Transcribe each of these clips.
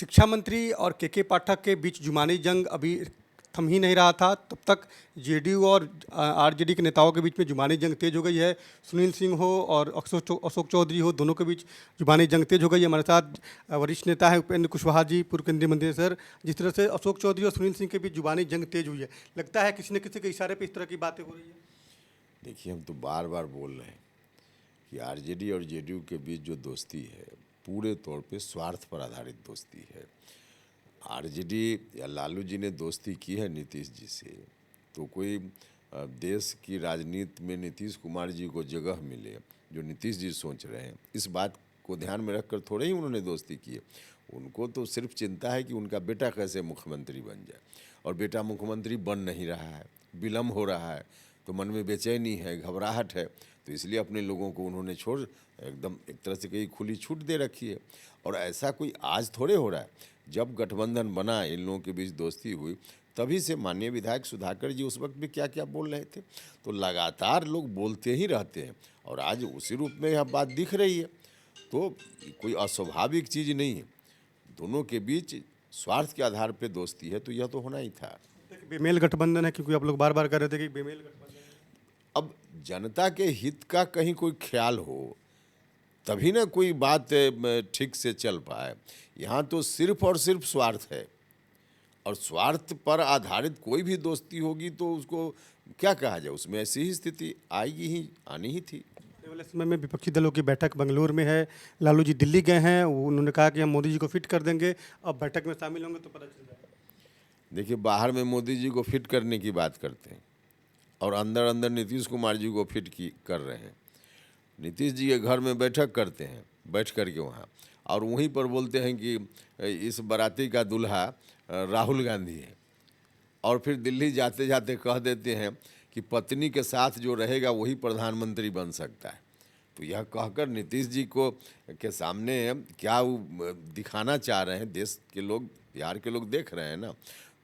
शिक्षा मंत्री और के पाठक के बीच जुबानी जंग अभी थम ही नहीं रहा था। तब तक जेडीयू और आरजेडी के नेताओं के बीच में जुबानी जंग तेज हो गई है। सुनील सिंह हो और अशोक चौधरी हो, दोनों के बीच जुबानी जंग तेज हो गई है। हमारे साथ वरिष्ठ नेता है उपेंद्र कुशवाहा जी, पूर्व केंद्रीय मंत्री। सर, जिस तरह से अशोक चौधरी और सुनील सिंह के बीच जुबानी जंग तेज हुई है, लगता है किसी न किसी के इशारे पर इस तरह की बातें हो रही है। देखिए, हम तो बार बार बोल रहे हैं कि आरजेडी और जेडीयू के बीच जो दोस्ती है पूरे तौर पे स्वार्थ पर आधारित दोस्ती है। आरजेडी या लालू जी ने दोस्ती की है नीतीश जी से, तो कोई देश की राजनीति में नीतीश कुमार जी को जगह मिले जो नीतीश जी सोच रहे हैं, इस बात को ध्यान में रखकर थोड़े ही उन्होंने दोस्ती की है। उनको तो सिर्फ चिंता है कि उनका बेटा कैसे मुख्यमंत्री बन जाए, और बेटा मुख्यमंत्री बन नहीं रहा है, विलम्ब हो रहा है, तो मन में बेचैनी है, घबराहट है। तो इसलिए अपने लोगों को उन्होंने छोड़ एकदम एक तरह से कहीं खुली छूट दे रखी है। और ऐसा कोई आज थोड़े हो रहा है, जब गठबंधन बना, इन लोगों के बीच दोस्ती हुई, तभी से माननीय विधायक सुधाकर जी उस वक्त भी क्या क्या बोल रहे थे। तो लगातार लोग बोलते ही रहते हैं और आज उसी रूप में यह बात दिख रही है। तो कोई अस्वाभाविक चीज़ नहीं है, दोनों के बीच स्वार्थ के आधार पर दोस्ती है, तो यह तो होना ही था। बेमेल गठबंधन है, क्योंकि आप लोग बार बार कह रहे थे कि बेमेल गठबंधन है। अब जनता के हित का कहीं कोई ख्याल हो तभी ना कोई बात ठीक से चल पाए। यहाँ तो सिर्फ और सिर्फ स्वार्थ है, और स्वार्थ पर आधारित कोई भी दोस्ती होगी तो उसको क्या कहा जाए, उसमें ऐसी ही स्थिति आएगी ही, आनी ही थी। आने वाले समय में विपक्षी दलों की बैठक बंगलुरु में है। लालू जी दिल्ली गए हैं, उन्होंने कहा कि हम मोदी जी को फिट कर देंगे। अब बैठक में शामिल होंगे तो पता चल जाएगा। देखिए, बाहर में मोदी जी को फिट करने की बात करते हैं और अंदर अंदर नीतीश कुमार जी को फिट कर रहे हैं। नीतीश जी के घर में बैठक करते हैं, बैठ कर के वहाँ, और वहीं पर बोलते हैं कि इस बाराती का दूल्हा राहुल गांधी है, और फिर दिल्ली जाते जाते कह देते हैं कि पत्नी के साथ जो रहेगा वही प्रधानमंत्री बन सकता है। तो यह कहकर नीतीश जी को के सामने क्या वो दिखाना चाह रहे हैं, देश के लोग, बिहार के लोग देख रहे हैं ना।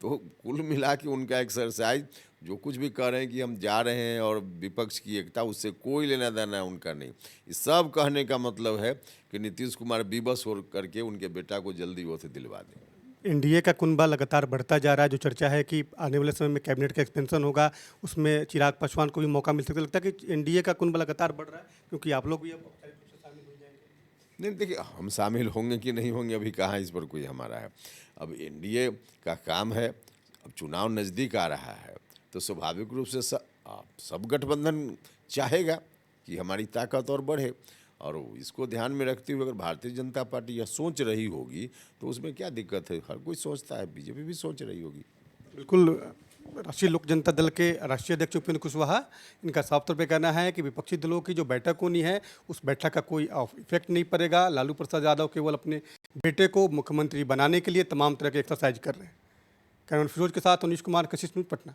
तो कुल मिला के उनका एक्सरसाइज, जो कुछ भी कह रहे हैं कि हम जा रहे हैं और विपक्ष की एकता, उससे कोई लेना देना उनका नहीं। इस सब कहने का मतलब है कि नीतीश कुमार विवश हो करके उनके बेटा को जल्दी वो से दिलवा दें। एनडीए का कुनबा लगातार बढ़ता जा रहा है। जो चर्चा है कि आने वाले समय में कैबिनेट का एक्सपेंशन होगा, उसमें चिराग पासवान को भी मौका मिल सकता है। लगता है कि एनडीए का कुनबा लगातार बढ़ रहा है, क्योंकि आप लोग भी अब शामिल हो जाएंगे। नहीं, देखिए, हम शामिल होंगे कि नहीं होंगे अभी कहाँ इस पर कोई हमारा है। अब एनडीए का काम है, अब चुनाव नज़दीक आ रहा है, तो स्वाभाविक रूप से सब गठबंधन चाहेगा कि हमारी ताकत और बढ़े, और इसको ध्यान में रखते हुए अगर भारतीय जनता पार्टी यह सोच रही होगी तो उसमें क्या दिक्कत है। हर कोई सोचता है, बीजेपी भी सोच रही होगी। बिल्कुल। राष्ट्रीय लोक जनता दल के राष्ट्रीय अध्यक्ष उपेंद्र कुशवाहा, इनका साफ तौर पे कहना है कि विपक्षी दलों की जो बैठक होनी है, उस बैठक का कोई इफेक्ट नहीं पड़ेगा। लालू प्रसाद यादव केवल अपने बेटे को मुख्यमंत्री बनाने के लिए तमाम तरह के एक्सरसाइज कर रहे हैं। कैमरामैन फिरोज के साथ उनीश कुमार, कशिश न्यूज़, पटना।